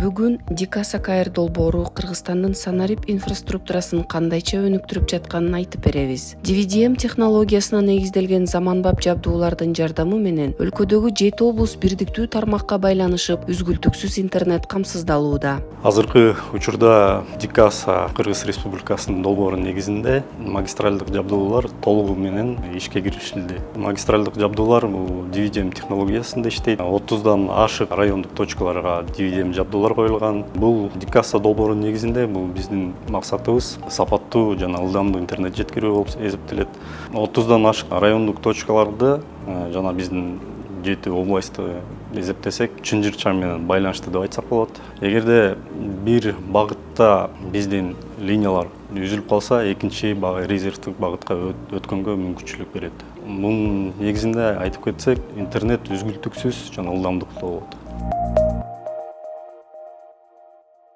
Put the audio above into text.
Бүгүн Дикаса КР долбоору Кыргызстандын санарип инфраструктурасын кандайча өнүктүрүп жатканын айтып беребиз. DVDM технологиясына негизделген заманбап жабдуулардын жардамы менен өлкөдөгү 7 облус бирдиктүү тармакка байланышып, үзгүлтүксүз интернет камсыздалууда. Азыркы учурда Дикаса Кыргыз Республикасынын долбоору негизинде магистралдык жабдуулар толугу менен ишке киришилди. Магистралдык жабдуулар бул DVDM технологиясында иштейт. 30дан ашык райондук точкаларга DVDM жабдуулар коюлган. Бул Дикаса долбоору негизинде бул биздин максатыбыз сапаттуу жана ылдамдуу интернет жеткирүү болуп эсептелет. 30дан ашык райондук точкаларды жана биздин 7 областты эсептесек, Чынжырча менен байланышты деп айтсак болот. Эгерде бир багытта биздин линиялар үзүлүп калса, экинчи резервдик багытка өткөнгө мүмкүнчүлүк берет. Мунун негизинде айтып кетсек, интернет үзгүлтүксүз жана ылдамдыктуу болот.